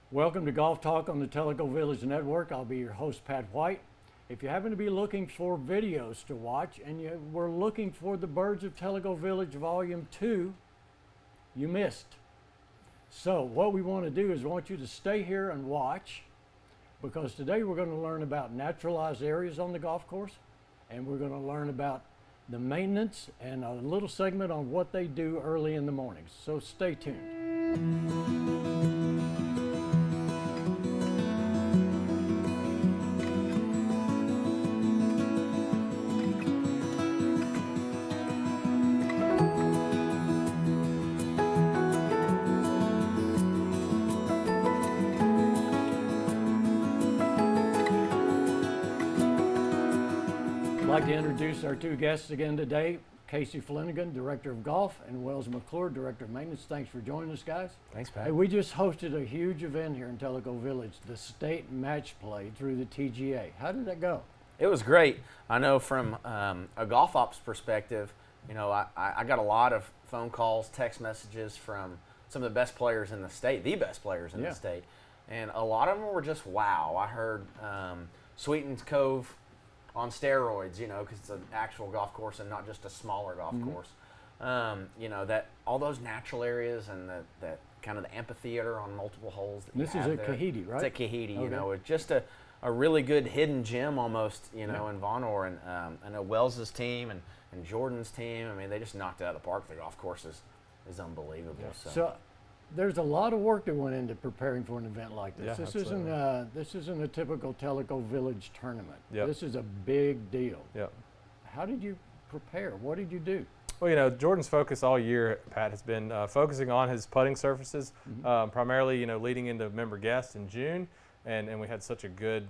Welcome to Golf Talk on the Tellico Village Network. I'll be your host, Pat White. If you happen to be looking for videos to watch and you were looking for the Birds of Tellico Village Volume 2, you missed. So what we want to do is we want you to stay here and watch, because today we're going to learn about naturalized areas on the golf course, and we're going to learn about the maintenance and a little segment on what they do early in the mornings. So stay tuned. I'd like to introduce our two guests again today. Casey Flenniken, Director of Golf, and Wells McClure, Director of Maintenance. Thanks for joining us, guys. Thanks, Pat. Hey, we just hosted a huge event here in Tellico Village, the state match play through the TGA. How did that go? It was great. I know from a golf ops perspective, you know, I got a lot of phone calls, text messages from some of the best players in the state, the best players in the state. And a lot of them were just wow. I heard Sweetens Cove on steroids, you know, because it's an actual golf course and not just a smaller golf course. You know, that all those natural areas and that kind of the amphitheater on multiple holes. This is at Kahidi, right? It's at Kahidi, you know, it's just a really good hidden gem almost, you know, in Vonore. And I know Wells's team and Jordan's team, I mean, they just knocked it out of the park. The golf course is unbelievable. Yeah. So there's a lot of work that went into preparing for an event like this. Yeah, This isn't a typical Tellico Village tournament. Yep. This is a big deal. Yep. How did you prepare? What did you do? Well, you know, Jordan's focus all year, Pat, has been focusing on his putting surfaces, primarily, you know, leading into member guests in June, and we had such a good,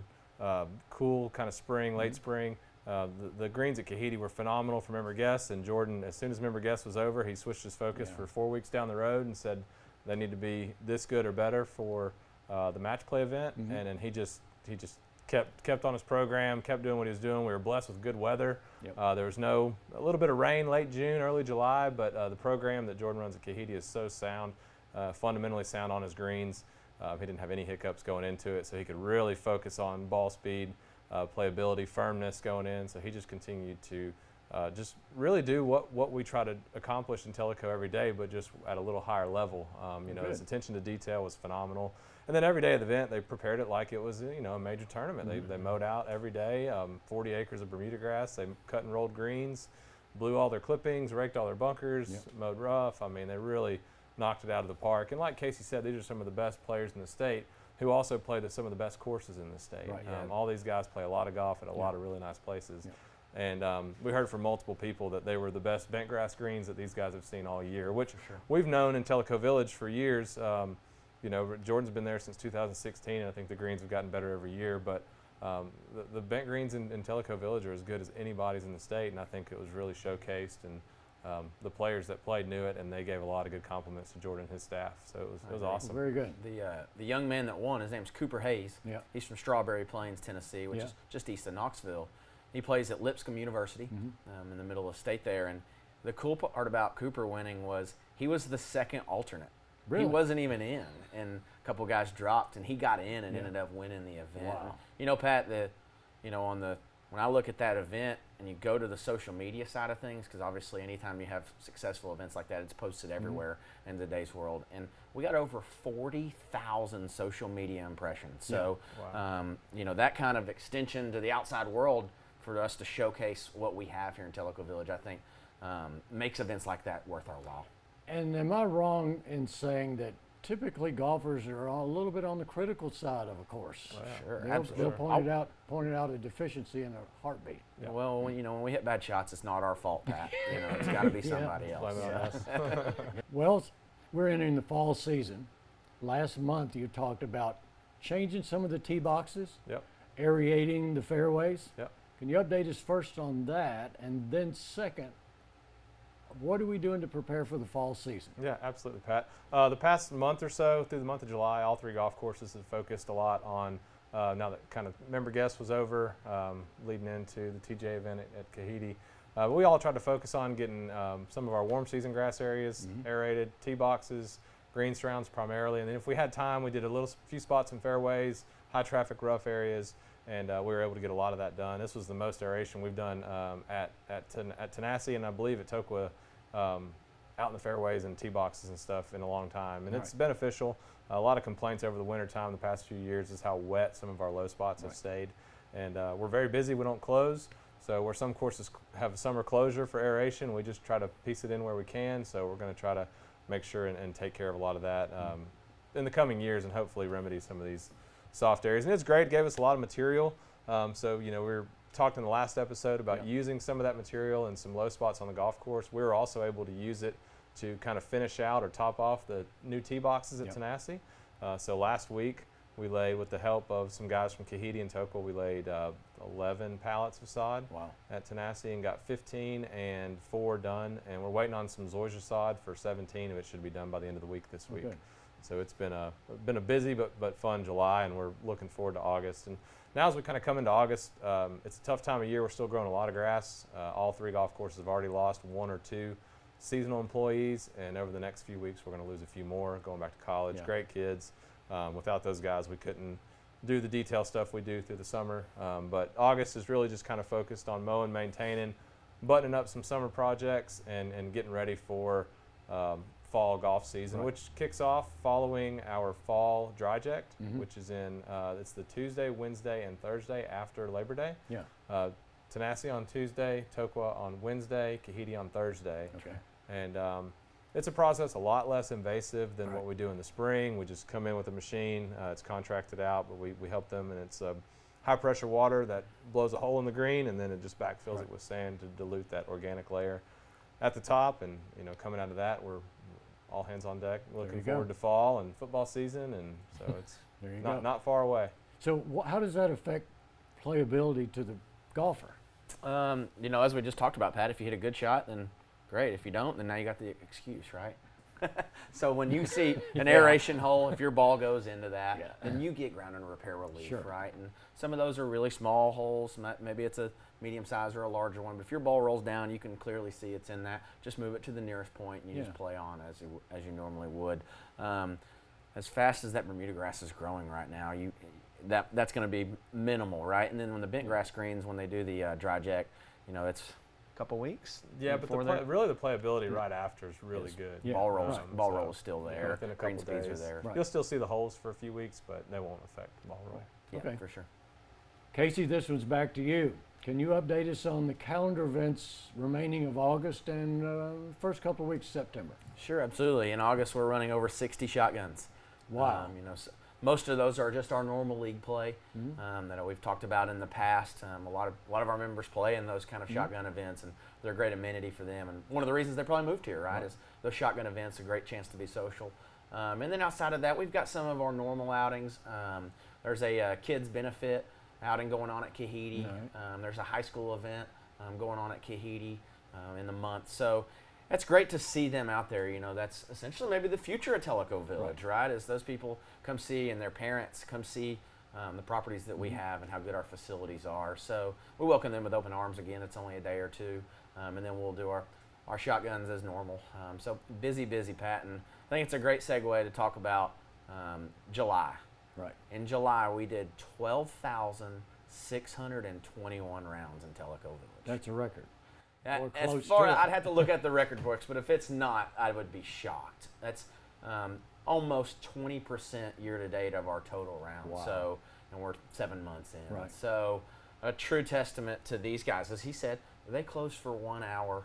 cool kind of spring, late spring. The greens at Kahidi were phenomenal for member guests, and Jordan, as soon as member guests was over, he switched his focus for 4 weeks down the road and said they need to be this good or better for the match play event, and he just kept on his program, kept doing what he was doing. We were blessed with good weather. There was a little bit of rain late June, early July, but the program that Jordan runs at Kahidi is so sound, fundamentally sound on his greens. He didn't have any hiccups going into it, so he could really focus on ball speed, playability, firmness going in. So he just continued to just really do what we try to accomplish in Tellico every day, but just at a little higher level. You know, his attention to detail was phenomenal. And then every day of the event, they prepared it like it was, you know, a major tournament. They mowed out every day, 40 acres of Bermuda grass. They cut and rolled greens, blew all their clippings, raked all their bunkers, mowed rough. I mean, they really knocked it out of the park. And like Casey said, these are some of the best players in the state who also played at some of the best courses in the state. Right, All these guys play a lot of golf at a lot of really nice places. And we heard from multiple people that they were the best bent grass greens that these guys have seen all year, which we've known in Tellico Village for years. You know, Jordan's been there since 2016, and I think the greens have gotten better every year. But the bent greens in Tellico Village are as good as anybody's in the state, and I think it was really showcased. And the players that played knew it, and they gave a lot of good compliments to Jordan and his staff. So it was awesome. Very good. The young man that won, his name's Cooper Hayes. He's from Strawberry Plains, Tennessee, which is just east of Knoxville. He plays at Lipscomb University in the middle of the state there. And the cool part about Cooper winning was he was the second alternate. Really? He wasn't even in, and a couple guys dropped, and he got in and ended up winning the event. Wow. You know, Pat, when I look at that event and you go to the social media side of things, because obviously anytime you have successful events like that, it's posted everywhere in today's world. And we got over 40,000 social media impressions. So, you know, that kind of extension to the outside world for us to showcase what we have here in Tellico Village, I think makes events like that worth our while. And am I wrong in saying that typically golfers are a little bit on the critical side of a course? Sure, They'll absolutely. point it out a deficiency in a heartbeat. Well, when we hit bad shots, it's not our fault, Pat. You know, it's got to be somebody else. Blame it on us. Well, we're entering the fall season. Last month you talked about changing some of the tee boxes, aerating the fairways. Can you update us first on that, and then second, what are we doing to prepare for the fall season? Yeah, absolutely, Pat. The past month or so, through the month of July, all three golf courses have focused a lot on, now that kind of member guest was over, leading into the TJ event at Kahidi. We all tried to focus on getting some of our warm season grass areas aerated, tee boxes, greens rounds primarily. And then if we had time, we did a few spots in fairways, high traffic rough areas, and we were able to get a lot of that done. This was the most aeration we've done at Tenassie, and I believe at Tokwa, out in the fairways and tee boxes and stuff in a long time. And it's beneficial. A lot of complaints over the winter time the past few years is how wet some of our low spots have stayed. And we're very busy. We don't close. So where some courses have a summer closure for aeration, we just try to piece it in where we can. So we're going to try to make sure and take care of a lot of that in the coming years, and hopefully remedy some of these soft areas. And it's great. It gave us a lot of material. So, you know, we talked in the last episode about using some of that material in some low spots on the golf course. We were also able to use it to kind of finish out or top off the new tee boxes at Tenassie. So last week we laid, with the help of some guys from Kahidi and Tokwa, we laid 11 pallets of sod at Tenassie and got 15 and 4 done. And we're waiting on some zoysia sod for 17, and it should be done by the end of the week this week. So it's been a busy but fun July, and we're looking forward to August. And now as we kind of come into August, it's a tough time of year. We're still growing a lot of grass. All 3 golf courses have already lost 1 or 2 seasonal employees, and over the next few weeks we're going to lose a few more going back to college. Great kids. Without those guys, we couldn't do the detail stuff we do through the summer. But August is really just kind of focused on mowing, maintaining, buttoning up some summer projects, and getting ready for fall golf season, which kicks off following our fall dry ject, which is in it's the Tuesday, Wednesday, and Thursday after Labor Day. Tenassie on Tuesday, Tokwa on Wednesday, Kahidi on Thursday. And it's a process a lot less invasive than what we do in the spring. We just come in with a machine. It's contracted out, but we help them, and it's high pressure water that blows a hole in the green, and then it just backfills it with sand to dilute that organic layer at the top. And you know, coming out of that, we're all hands on deck, looking forward to fall and football season, and so it's not far away. So how does that affect playability to the golfer? You know, as we just talked about, Pat, if you hit a good shot, then great. If you don't, then now you got the excuse, right? So when you see an aeration hole, if your ball goes into that, then you get ground and repair relief, right? And some of those are really small holes. Maybe it's a medium size or a larger one. But if your ball rolls down, you can clearly see it's in that. Just move it to the nearest point, and you just play on as you normally would. As fast as that Bermuda grass is growing right now, that's going to be minimal, right? And then when the bent grass greens, when they do the dry jack, you know, it's a couple weeks. Yeah, but really the playability right after is really good. Ball roll is still there. Within a couple Green speeds days. are there. You'll still see the holes for a few weeks, but they won't affect the ball roll. Yeah, for sure. Casey, this one's back to you. Can you update us on the calendar events remaining of August and first couple of weeks of September? Sure, absolutely. In August, we're running over 60 shotguns. Wow. You know, most of those are just our normal league play that we've talked about in the past. A lot of our members play in those kind of shotgun events, and they're a great amenity for them. And one of the reasons they probably moved here, right, is those shotgun events, a great chance to be social. And then outside of that, we've got some of our normal outings. There's a kids benefit outing going on at Kahidi. There's a high school event going on at Kahidi in the month. So that's great to see them out there. You know, that's essentially maybe the future of Tellico Village, right? As those people come see, and their parents come see the properties that we have and how good our facilities are. So we welcome them with open arms again. It's only a day or two, and then we'll do our shotguns as normal. So busy, Pat. And I think it's a great segue to talk about July. Right. In July, we did 12,621 rounds in Tellico Village. That's a record. I'd have to look at the record books, but if it's not, I would be shocked. That's almost 20% year to date of our total rounds. Wow. So, and we're 7 months in. Right. So, a true testament to these guys. As he said, they close for 1 hour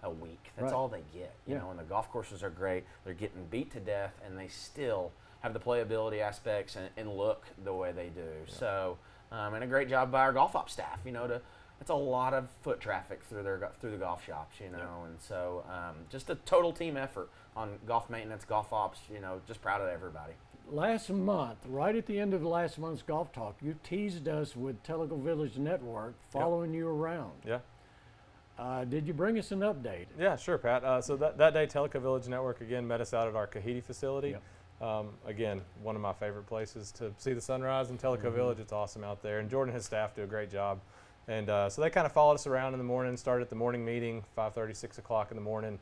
a week. That's all they get. You know, and the golf courses are great. They're getting beat to death, and they still have the playability aspects and look the way they do. So, and a great job by our golf ops staff. You know, it's a lot of foot traffic through the golf shops. You know, and so just a total team effort on golf maintenance, golf ops. You know, just proud of everybody. Last month, right at the end of last month's golf talk, you teased us with Tellico Village Network following you around. Yeah. Did you bring us an update? Yeah, sure, Pat. So that day, Tellico Village Network again met us out at our Kahidi facility. Yep. Again, one of my favorite places to see the sunrise in Tellico Village. It's awesome out there, and Jordan and his staff do a great job. And so they kind of followed us around in the morning, started at the morning meeting, 5:30, 6 o'clock in the morning,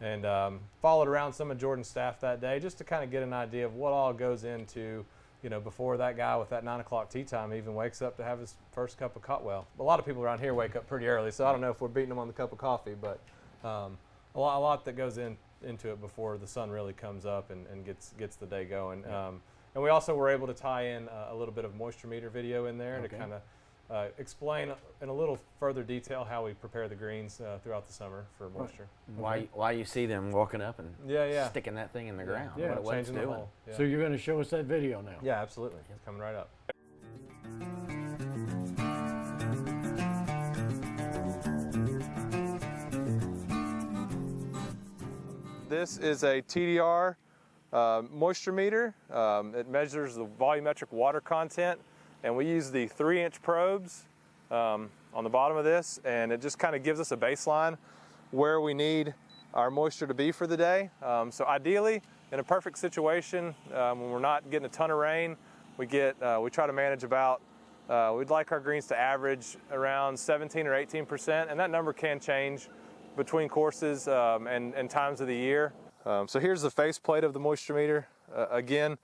and followed around some of Jordan's staff that day just to kind of get an idea of what all goes into, you know, before that guy with that 9 o'clock tee time even wakes up to have his first cup of coffee. Well, a lot of people around here wake up pretty early, so I don't know if we're beating them on the cup of coffee, but a lot that goes into it before the sun really comes up and gets the day going. Yeah. And we also were able to tie in a little bit of moisture meter video in there to kind of explain in a little further detail how we prepare the greens throughout the summer for moisture. Why you see them walking up and sticking that thing in the ground. Yeah, what it's changing the doing. hole. Yeah. So you're going to show us that video now? Yeah, absolutely. It's coming right up. This is a TDR moisture meter. It measures the volumetric water content, and we use the 3-inch probes on the bottom of this, and it just kind of gives us a baseline where we need our moisture to be for the day. So ideally, in a perfect situation, when we're not getting a ton of rain, we try to manage about, we'd like our greens to average around 17 or 18%, and that number can change between courses and times of the year. So here's the faceplate of the moisture meter. Again,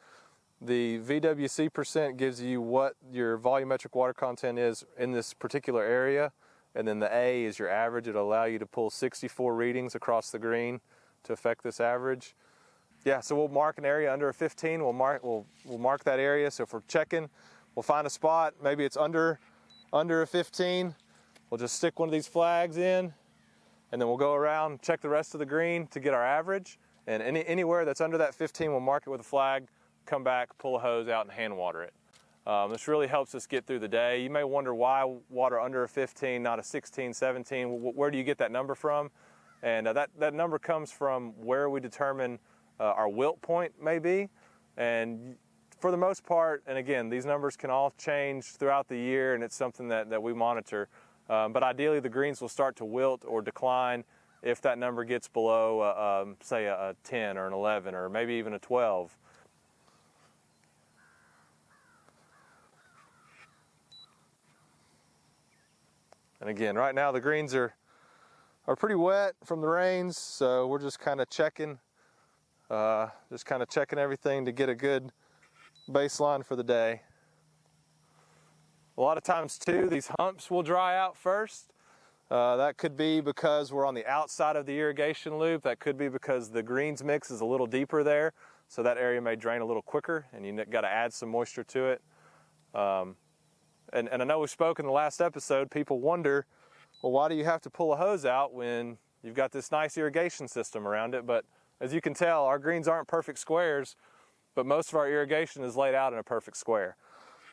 the VWC percent gives you what your volumetric water content is in this particular area, and then the A is your average. It'll allow you to pull 64 readings across the green to affect this average. Yeah, so we'll mark an area under a 15. We'll mark that area. So if we're checking, we'll find a spot. Maybe it's under a 15. We'll just stick one of these flags in, and then we'll go around, check the rest of the green to get our average. And anywhere that's under that 15, we'll mark it with a flag, come back, pull a hose out, and hand water it. This really helps us get through the day. You may wonder why water under a 15, not a 16, 17. Where do you get that number from? And that number comes from where we determine our wilt point may be. And for the most part, and again, these numbers can all change throughout the year, and it's something that we monitor. But ideally, the greens will start to wilt or decline if that number gets below, say, a 10 or an 11 or maybe even a 12. And again, right now the greens are pretty wet from the rains, so we're just kind of checking everything to get a good baseline for the day. A lot of times too, these humps will dry out first. That could be because we're on the outside of the irrigation loop. That could be because the greens mix is a little deeper there, so that area may drain a little quicker, and you got to add some moisture to it. And I know we spoke in the last episode, people wonder, well, why do you have to pull a hose out when you've got this nice irrigation system around it? But as you can tell, our greens aren't perfect squares, but most of our irrigation is laid out in a perfect square.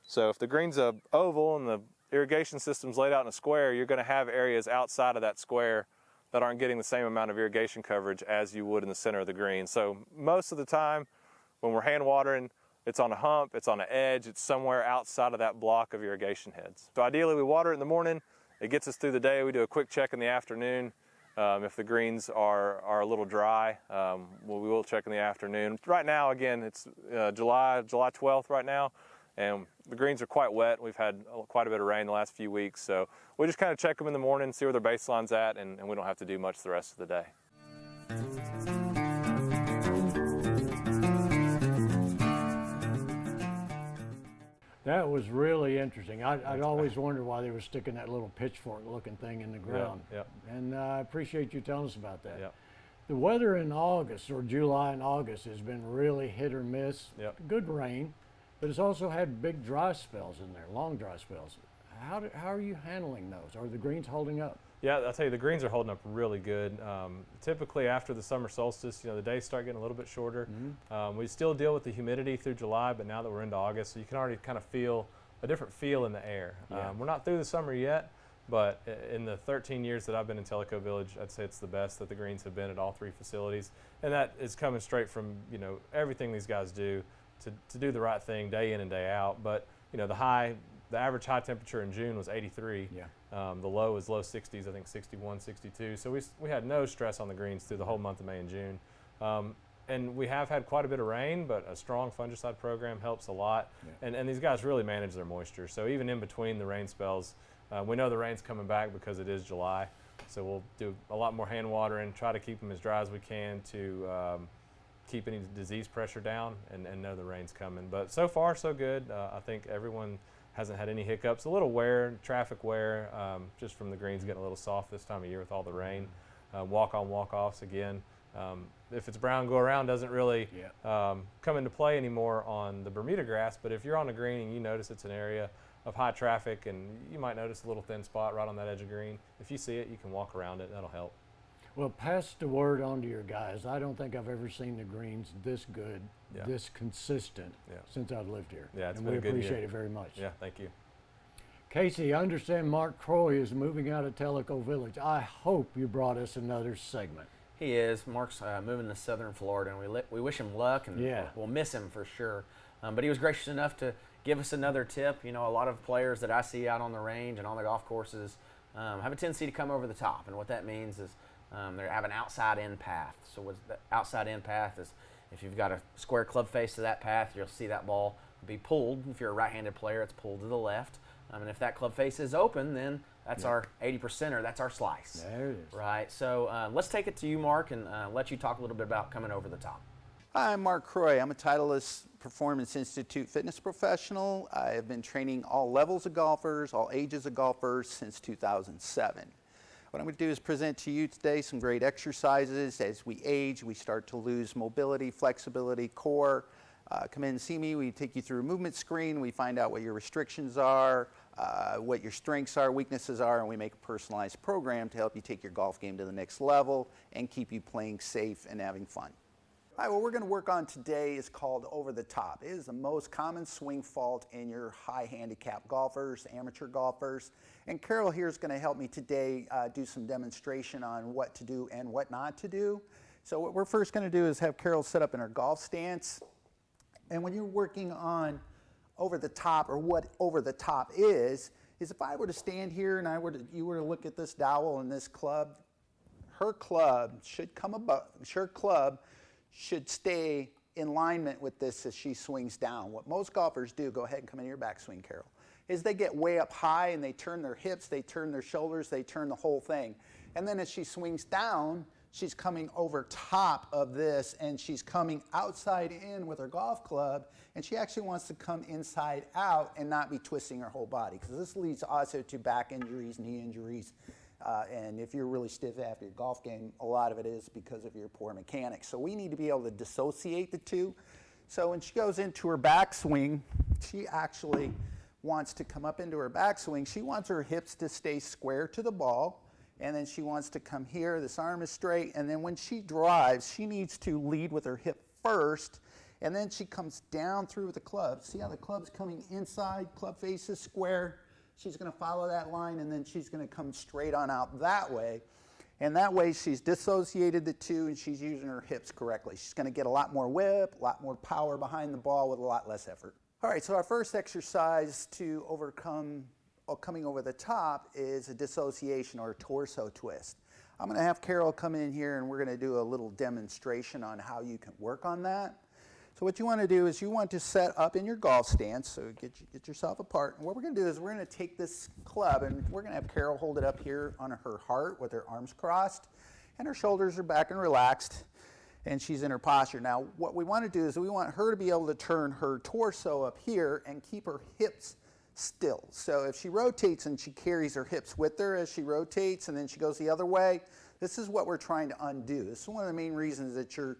So if the green's a oval and the irrigation system's laid out in a square, you're going to have areas outside of that square that aren't getting the same amount of irrigation coverage as you would in the center of the green. So most of the time when we're hand watering, it's on a hump, it's on an edge, it's somewhere outside of that block of irrigation heads. So ideally we water it in the morning, it gets us through the day. We do a quick check in the afternoon. If the greens are a little dry, we will check in the afternoon. Right now, again, it's July 12th right now, and the greens are quite wet. We've had quite a bit of rain the last few weeks, so we just kind of check them in the morning, see where their baseline's at, and we don't have to do much the rest of the day. That was really interesting. I'd always wondered why they were sticking that little pitchfork-looking thing in the ground. Yep. And I appreciate you telling us about that. Yep. The weather in August, or July and August, has been really hit or miss. Yep. Good rain, but it's also had big dry spells in there, long dry spells. How are you handling those? Are the greens holding up? Yeah, I'll tell you, the greens are holding up really good. Typically after the summer solstice, the days start getting a little bit shorter. Mm-hmm. We still deal with the humidity through July, but now that we're into August, so you can already kind of feel a different feel in the air. Yeah. We're not through the summer yet, but in the 13 years that I've been in Tellico Village, I'd say it's the best that the greens have been at all three facilities. And that is coming straight from, everything these guys do to do the right thing day in and day out. But, the average high temperature in June was 83. Yeah. The low is low 60s, I think 61, 62. So we had no stress on the greens through the whole month of May and June. And we have had quite a bit of rain, but a strong fungicide program helps a lot. Yeah. And these guys really manage their moisture. So even in between the rain spells, we know the rain's coming back because it is July. So we'll do a lot more hand watering, try to keep them as dry as we can to keep any disease pressure down and know the rain's coming. But so far, so good. I think everyone hasn't had any hiccups. A little wear, traffic wear, just from the greens getting a little soft this time of year with all the rain. Walk-on, walk-offs again. If it's brown go around, doesn't really come into play anymore on the Bermuda grass, but if you're on the green and you notice it's an area of high traffic and you might notice a little thin spot right on that edge of green, if you see it, you can walk around it. That'll help. Well, pass the word on to your guys. I don't think I've ever seen the greens this good, this consistent since I've lived here. Yeah, it's and been we a good appreciate year. it very much. Yeah, thank you. Casey, I understand Mark Croy is moving out of Tellico Village. I hope you brought us another segment. He is. Mark's moving to Southern Florida, and we wish him luck, and we'll miss him for sure. But he was gracious enough to give us another tip. You know, a lot of players that I see out on the range and on the golf courses have a tendency to come over the top, and what that means is they have an outside-in path. So what the outside-in path is, if you've got a square club face to that path, you'll see that ball be pulled. If you're a right-handed player, it's pulled to the left. And if that club face is open, then that's our 80%, or that's our slice. There it is. Right. So let's take it to you, Mark, and let you talk a little bit about coming over the top. Hi, I'm Mark Croy. I'm a Titleist Performance Institute fitness professional. I have been training all levels of golfers, all ages of golfers since 2007. What I'm going to do is present to you today some great exercises. As we age, we start to lose mobility, flexibility, core. Come in and see me. We take you through a movement screen. We find out what your restrictions are, what your strengths are, weaknesses are, and we make a personalized program to help you take your golf game to the next level and keep you playing safe and having fun. All right, what we're going to work on today is called over the top. It is the most common swing fault in your high handicap golfers, amateur golfers. And Carol here is going to help me today do some demonstration on what to do and what not to do. So what we're first going to do is have Carol set up in her golf stance. And when you're working on over the top, or what over the top is if I were to stand here and you were to look at this dowel and this club, her club should come above, her club should stay in alignment with this as she swings down. What most golfers do, go ahead and come into your backswing, Carol, is they get way up high and they turn their hips, they turn their shoulders, they turn the whole thing. And then as she swings down, she's coming over top of this and she's coming outside in with her golf club, and she actually wants to come inside out and not be twisting her whole body, because this leads also to back injuries, knee injuries, and if you're really stiff after your golf game, a lot of it is because of your poor mechanics. So we need to be able to dissociate the two. So when she goes into her backswing, she actually wants to come up into her backswing. She wants her hips to stay square to the ball, and then she wants to come here, this arm is straight, and then when she drives, she needs to lead with her hip first, and then she comes down through with the club. See how the club's coming inside, club face is square. She's going to follow that line, and then she's going to come straight on out that way. And that way she's dissociated the two, and she's using her hips correctly. She's going to get a lot more whip, a lot more power behind the ball with a lot less effort. All right, so our first exercise to overcome coming over the top is a dissociation or a torso twist. I'm going to have Carol come in here, and we're going to do a little demonstration on how you can work on that. So what you want to do is you want to set up in your golf stance, so get yourself apart. And what we're going to do is we're going to take this club, and we're going to have Carol hold it up here on her heart with her arms crossed, and her shoulders are back and relaxed, and she's in her posture. Now what we want to do is we want her to be able to turn her torso up here and keep her hips still. So if she rotates and she carries her hips with her as she rotates and then she goes the other way, this is what we're trying to undo. This is one of the main reasons that you're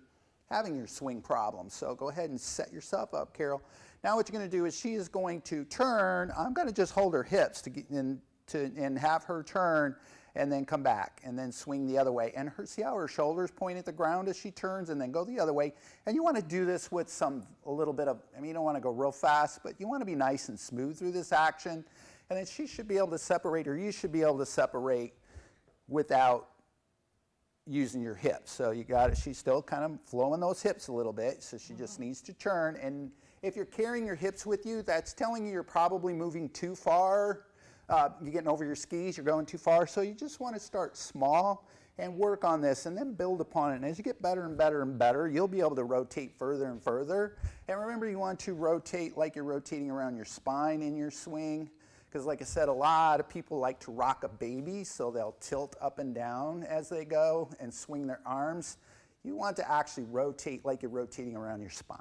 having your swing problems. So go ahead and set yourself up, Carol. Now what you're going to do is she is going to turn. I'm going to just hold her hips and have her turn and then come back and then swing the other way. And see how her shoulders point at the ground as she turns, and then go the other way. And you want to do this with a little bit of, you don't want to go real fast, but you want to be nice and smooth through this action. And then she should be able to separate, or you should be able to separate without using your hips. So you got it. She's still kind of flowing those hips a little bit, so she just needs to turn. And if you're carrying your hips with you, that's telling you you're probably moving too far. You're getting over your skis, you're going too far. So you just want to start small and work on this and then build upon it. And as you get better and better and better, you'll be able to rotate further and further. And remember, you want to rotate like you're rotating around your spine in your swing, Because like I said, a lot of people like to rock a baby, so they'll tilt up and down as they go and swing their arms. You want to actually rotate like you're rotating around your spine.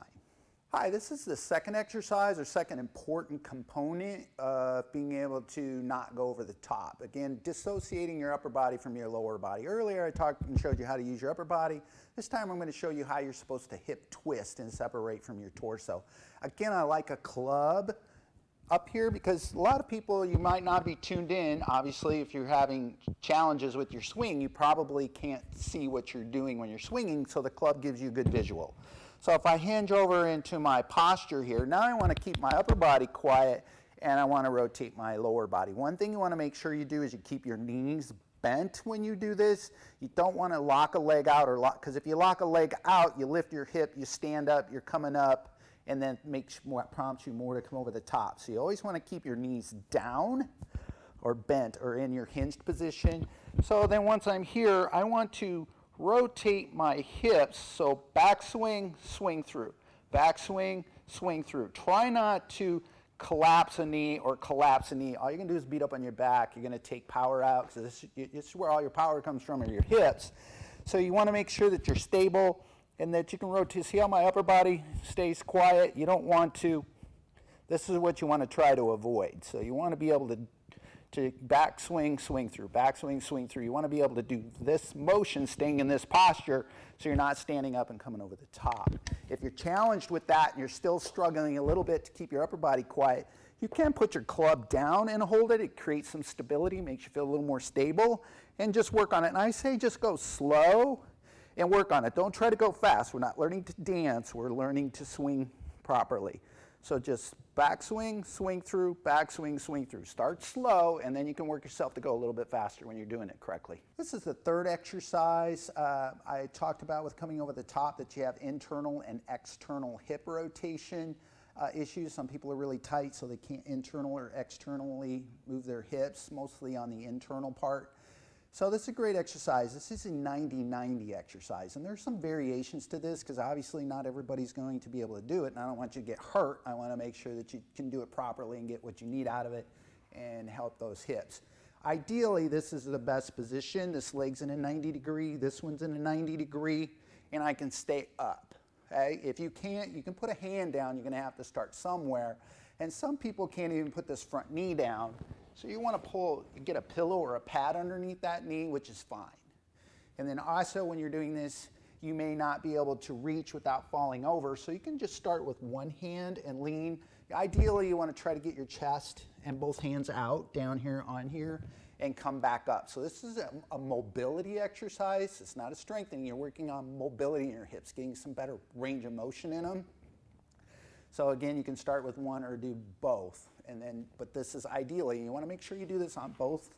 Hi, this is the second exercise or second important component of being able to not go over the top. Again, dissociating your upper body from your lower body. Earlier I talked and showed you how to use your upper body. This time I'm going to show you how you're supposed to hip twist and separate from your torso. Again, I like a club up here because a lot of people, you might not be tuned in. Obviously, if you're having challenges with your swing, you probably can't see what you're doing when you're swinging, so the club gives you a good visual. So if I hinge over into my posture here, now I want to keep my upper body quiet and I want to rotate my lower body. One thing you want to make sure you do is you keep your knees bent when you do this. You don't want to lock a leg out or lock, because if you lock a leg out, you lift your hip, you stand up, you're coming up, and then prompts you more to come over the top. So you always want to keep your knees down or bent or in your hinged position. So then once I'm here, I want to rotate my hips. So backswing, swing through. Backswing, swing through. Try not to collapse a knee or collapse a knee. All you're going to do is beat up on your back. You're going to take power out, because this is where all your power comes from, are your hips. So you want to make sure that you're stable and that you can rotate. See how my upper body stays quiet? You don't want to, this is what you want to try to avoid. So you want to be able to backswing, swing through, backswing, swing through. You want to be able to do this motion staying in this posture so you're not standing up and coming over the top. If you're challenged with that and you're still struggling a little bit to keep your upper body quiet, you can put your club down and hold it. It creates some stability, makes you feel a little more stable, and just work on it. And I say just go slow and work on it. Don't try to go fast. We're not learning to dance. We're learning to swing properly. So just backswing, swing through, backswing, swing through. Start slow, and then you can work yourself to go a little bit faster when you're doing it correctly. This is the third exercise I talked about with coming over the top, that you have internal and external hip rotation issues. Some people are really tight, so they can't internal or externally move their hips, mostly on the internal part. So this is a great exercise. This is a 90-90 exercise, and there's some variations to this because obviously not everybody's going to be able to do it, and I don't want you to get hurt. I want to make sure that you can do it properly and get what you need out of it and help those hips. Ideally, this is the best position. This leg's in a 90 degree, this one's in a 90 degree, and I can stay up. Okay? If you can't, you can put a hand down. You're going to have to start somewhere, and some people can't even put this front knee down. So you want to get a pillow or a pad underneath that knee, which is fine. And then also when you're doing this, you may not be able to reach without falling over. So you can just start with one hand and lean. Ideally, you want to try to get your chest and both hands out down here on here and come back up. So this is a mobility exercise. It's not a strengthening. You're working on mobility in your hips, getting some better range of motion in them. So again, you can start with one or do both. But this is ideally, you want to make sure you do this on both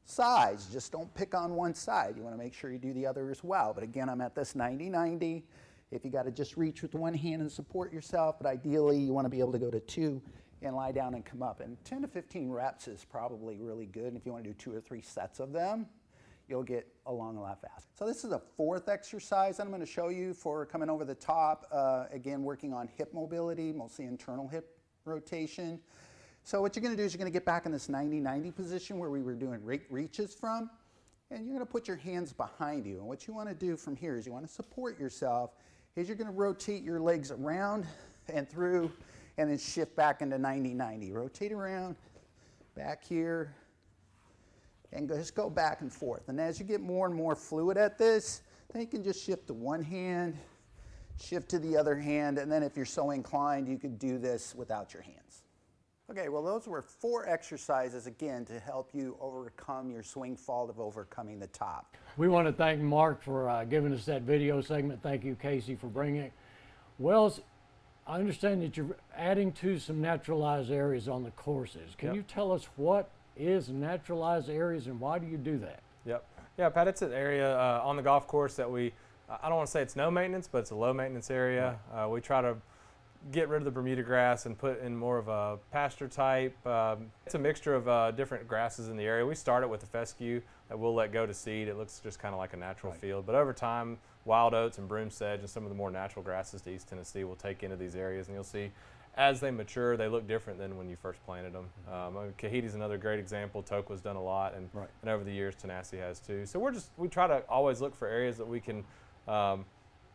sides. Just don't pick on one side. You want to make sure you do the other as well. But again, I'm at this 90-90. If you got to just reach with one hand and support yourself, but ideally you want to be able to go to 2 and lie down and come up. And 10 to 15 reps is probably really good. And if you want to do 2 or 3 sets of them, you'll get along a lot faster. So this is a fourth exercise I'm going to show you for coming over the top. Again, working on hip mobility, mostly internal hip rotation. So what you're going to do is you're going to get back in this 90-90 position where we were doing reaches from, and you're going to put your hands behind you. And what you want to do from here is you want to support yourself, is you're going to rotate your legs around and through, and then shift back into 90-90. Rotate around, back here, and just go back and forth. And as you get more and more fluid at this, then you can just shift to one hand, shift to the other hand, and then if you're so inclined, you could do this without your hands. Okay, well those were 4 exercises, again, to help you overcome your swing fault of overcoming the top. We want to thank Mark for giving us that video segment. Thank you, Casey, for bringing it. Wells, I understand that you're adding to some naturalized areas on the courses. Can you tell us what is naturalized areas and why do you do that? Yep. Yeah, Pat, it's an area on the golf course that I don't want to say it's no maintenance, but it's a low maintenance area. We try to get rid of the Bermuda grass and put in more of a pasture type. It's a mixture of different grasses in the area. We started with the fescue that we'll let go to seed. It looks just kind of like a natural field. But over time, wild oats and broom sedge and some of the more natural grasses to East Tennessee will take into these areas. And you'll see as they mature, they look different than when you first planted them. Kahiti's another great example. Toqua's done a lot, and over the years, Tenacity has too. So we try to always look for areas that we can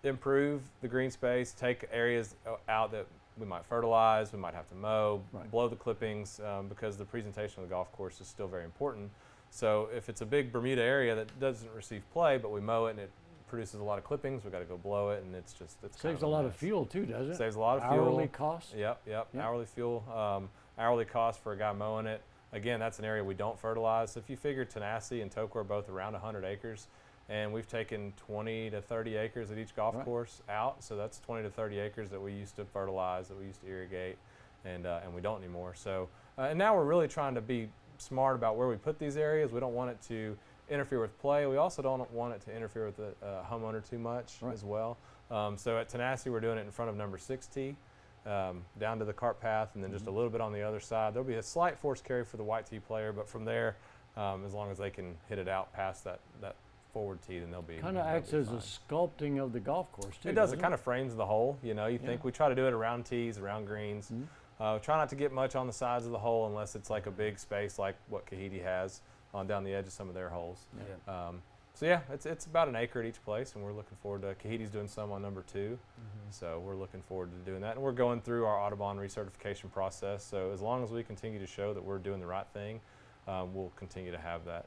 improve the green space, take areas out that we might fertilize, we might have to mow, blow the clippings, because the presentation of the golf course is still very important. So if it's a big Bermuda area that doesn't receive play, but we mow it and it produces a lot of clippings, we got to go blow it, and it's saves a lot of fuel too, doesn't it? Saves a lot of fuel. Hourly costs. Yep. Hourly fuel, hourly cost for a guy mowing it. Again, that's an area we don't fertilize. So if you figure Tenacity and Toqua are both around 100 acres, and we've taken 20 to 30 acres at each golf course out, so that's 20 to 30 acres that we used to fertilize, that we used to irrigate, and we don't anymore. So and now we're really trying to be smart about where we put these areas. We don't want it to interfere with play. We also don't want it to interfere with the homeowner too much as well. So at Tenacity, we're doing it in front of number 6 tee, down to the cart path, and then just a little bit on the other side. There'll be a slight force carry for the white tee player, but from there, as long as they can hit it out past that forward tee, then they'll be kind of acts as a sculpting of the golf course too. It does. It kind of frames the hole. You know, you think we try to do it around tees, around greens. Try not to get much on the sides of the hole unless it's like a big space like what Kahiti has on down the edge of some of their holes. So yeah, it's about an acre at each place, and we're looking forward to Kahiti's doing some on number 2. So we're looking forward to doing that, and we're going through our Audubon recertification process. So as long as we continue to show that we're doing the right thing, we'll continue to have that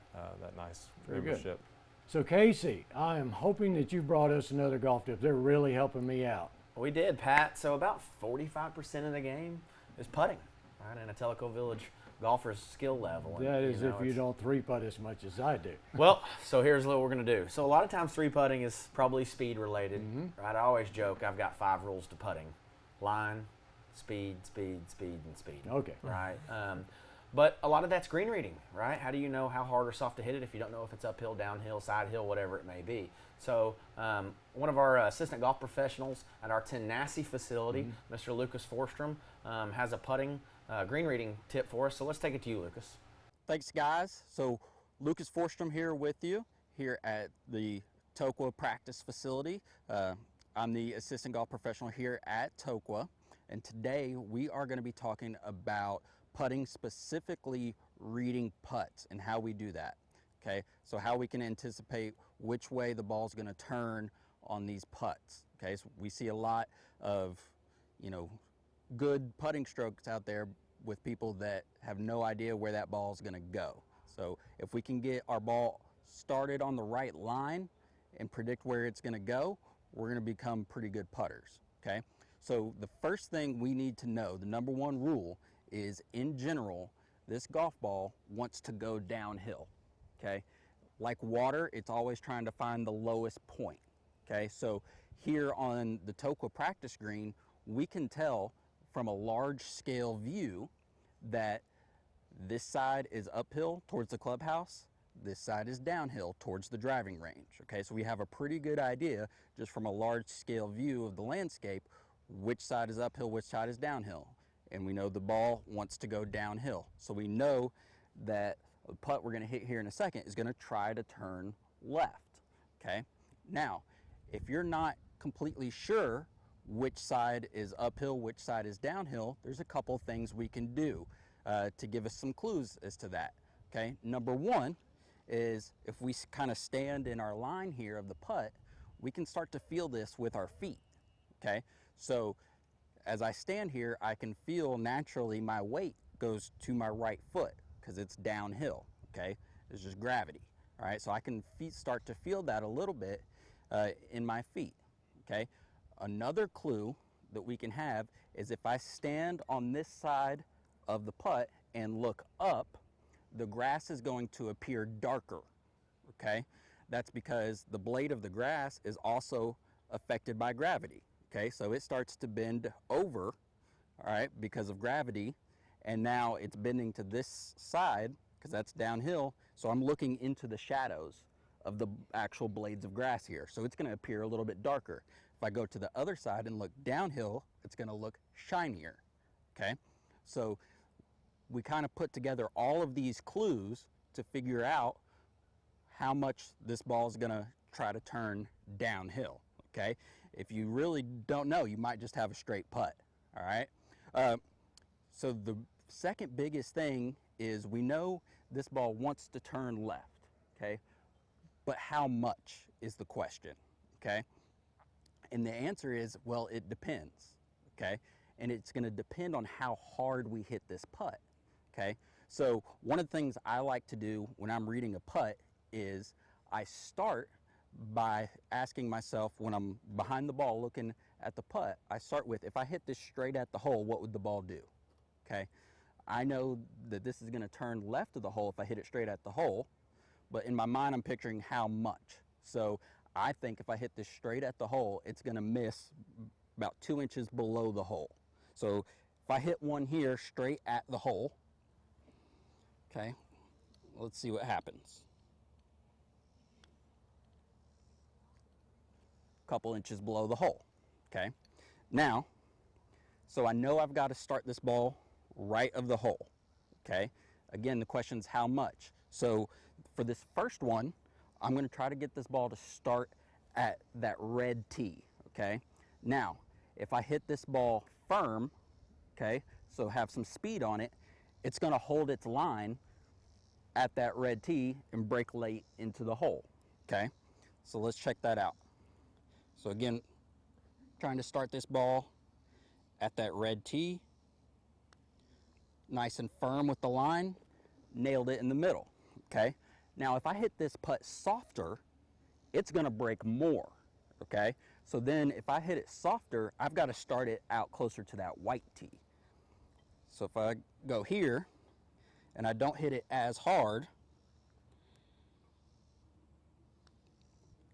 nice membership. So Casey, I am hoping that you brought us another golf tip. They're really helping me out. We did, Pat. So about 45% of the game is putting, right, in a Tellico Village golfer's skill level. And, that is, if you don't 3-putt as much as I do. Well, so here's what we're going to do. So a lot of times 3-putting is probably speed related, right? I always joke I've got 5 rules to putting: line, speed, speed, speed, and speed. Okay. Right. But a lot of that's green reading, right? How do you know how hard or soft to hit it if you don't know if it's uphill, downhill, side hill, whatever it may be? So one of our assistant golf professionals at our Tenacity facility, Mr. Lucas Forstrom, has a putting green reading tip for us. So let's take it to you, Lucas. Thanks, guys. So Lucas Forstrom here with you here at the Toqua practice facility. I'm the assistant golf professional here at Toqua, and today we are going to be talking about putting, specifically reading putts and how we do that. Okay, so how we can anticipate which way the ball's going to turn on these putts. Okay, so we see a lot of, good putting strokes out there with people that have no idea where that ball is going to go. So if we can get our ball started on the right line and predict where it's going to go, we're going to become pretty good putters. Okay, so the first thing we need to know, the number one rule, is in general, this golf ball wants to go downhill. Okay, like water, it's always trying to find the lowest point. Okay, so here on the Toqua practice green, we can tell from a large scale view that this side is uphill towards the clubhouse, this side is downhill towards the driving range. Okay, so we have a pretty good idea just from a large scale view of the landscape which side is uphill, which side is downhill. And we know the ball wants to go downhill. So we know that the putt we're going to hit here in a second is going to try to turn left. Okay, now if you're not completely sure which side is uphill, which side is downhill, there's a couple things we can do to give us some clues as to that. Okay, number one is if we kind of stand in our line here of the putt, we can start to feel this with our feet. Okay, so as I stand here, I can feel naturally my weight goes to my right foot because it's downhill. Okay, it's just gravity. All right, so I can start to feel that a little bit in my feet. Okay, another clue that we can have is if I stand on this side of the putt and look up, the grass is going to appear darker. Okay, that's because the blade of the grass is also affected by gravity. Okay, so it starts to bend over, all right, because of gravity, and now it's bending to this side because that's downhill, so I'm looking into the shadows of the actual blades of grass here, so it's going to appear a little bit darker. If I go to the other side and look downhill, it's going to look shinier. Okay, so we kind of put together all of these clues to figure out how much this ball is going to try to turn downhill. Okay, if you really don't know, you might just have a straight putt. All right, So the second biggest thing is we know this ball wants to turn left, okay? But how much is the question, okay? And the answer is, well, it depends, okay? And it's gonna depend on how hard we hit this putt, okay? So one of the things I like to do when I'm reading a putt is I start by asking myself, when I'm behind the ball looking at the putt, I start with, if I hit this straight at the hole, what would the ball do? Okay, I know that this is gonna turn left of the hole if I hit it straight at the hole, but in my mind I'm picturing how much. So I think if I hit this straight at the hole, it's gonna miss about 2 inches below the hole. So if I hit one here straight at the hole, okay, let's see what happens. Couple inches below the hole, okay? Now, so I know I've got to start this ball right of the hole, okay? Again, the question's how much. So for this first one, I'm gonna try to get this ball to start at that red tee, okay? Now, if I hit this ball firm, okay, so have some speed on it, it's gonna hold its line at that red tee and break late into the hole, okay? So let's check that out. So again, trying to start this ball at that red tee, nice and firm with the line, nailed it in the middle, okay? Now if I hit this putt softer, it's gonna break more, okay? So then if I hit it softer, I've gotta start it out closer to that white tee. So if I go here and I don't hit it as hard,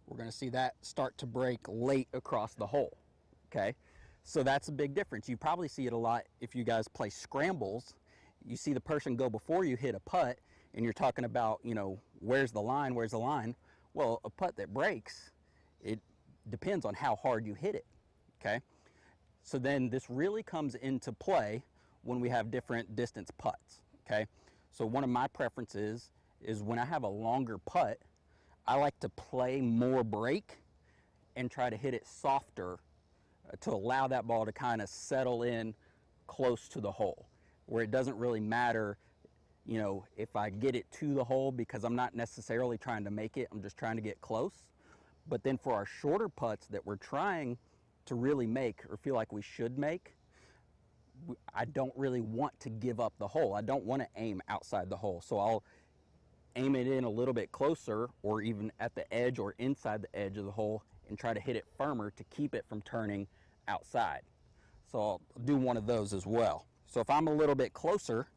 we're gonna see that start to break late across the hole, okay? So that's a big difference. You probably see it a lot if you guys play scrambles. You see the person go before you hit a putt and you're talking about, you know, where's the line, where's the line? Well, a putt that breaks, it depends on how hard you hit it, okay? So then this really comes into play when we have different distance putts, okay? So one of my preferences is when I have a longer putt, I like to play more break and try to hit it softer to allow that ball to kind of settle in close to the hole, where it doesn't really matter, you know, if I get it to the hole, because I'm not necessarily trying to make it, I'm just trying to get close. But then for our shorter putts that we're trying to really make or feel like we should make, I don't really want to give up the hole. I don't want to aim outside the hole. So I'll aim it in a little bit closer or even at the edge or inside the edge of the hole and try to hit it firmer to keep it from turning outside. So I'll do one of those as well. So if I'm a little bit closer,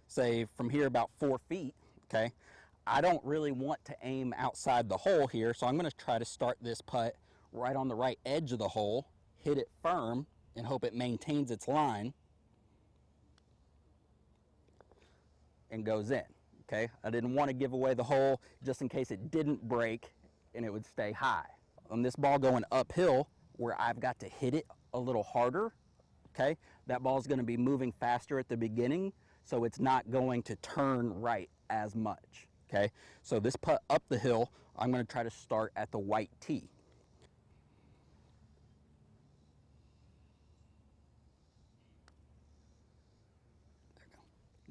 say from here about 4 feet, okay, I don't really want to aim outside the hole here, so I'm gonna try to start this putt right on the right edge of the hole, hit it firm, and hope it maintains its line and goes in, okay? I didn't want to give away the hole just in case it didn't break and it would stay high. On this ball going uphill, where I've got to hit it a little harder, okay, that ball's going to be moving faster at the beginning, so it's not going to turn right as much, okay? So this putt up the hill, I'm going to try to start at the white tee.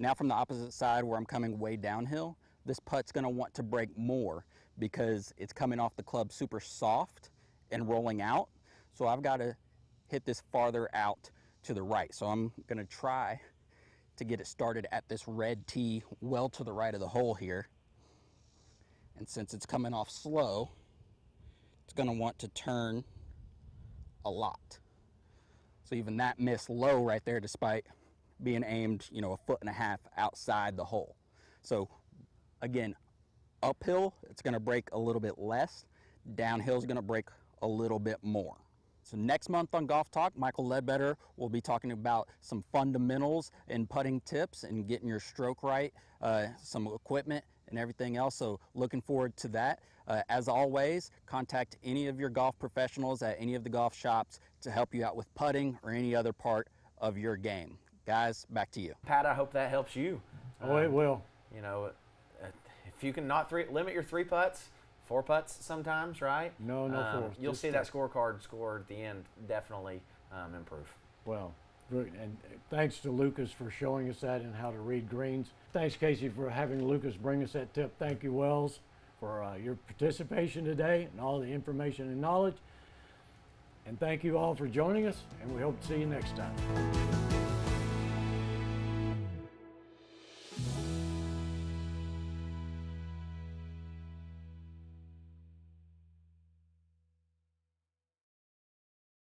Now from the opposite side where I'm coming way downhill, this putt's gonna want to break more because it's coming off the club super soft and rolling out. So I've gotta hit this farther out to the right. So I'm gonna try to get it started at this red tee well to the right of the hole here. And since it's coming off slow, it's gonna want to turn a lot. So even that missed low right there despite being aimed, you know, 1.5 feet outside the hole. So again, uphill, it's gonna break a little bit less. Downhill is gonna break a little bit more. So next month on Golf Talk, Michael Ledbetter will be talking about some fundamentals and putting tips and getting your stroke right, some equipment and everything else. So looking forward to that. As always, contact any of your golf professionals at any of the golf shops to help you out with putting or any other part of your game. Guys, back to you. Pat, I hope that helps you. Oh, it will. You know, if you can not limit your 3 putts, 4 putts sometimes, right? No, 4. You'll Just see that scorecard score at the end definitely improve. Well, And thanks to Lucas for showing us that and how to read greens. Thanks, Casey, for having Lucas bring us that tip. Thank you, Wells, for your participation today and all the information and knowledge. And thank you all for joining us, and we hope to see you next time.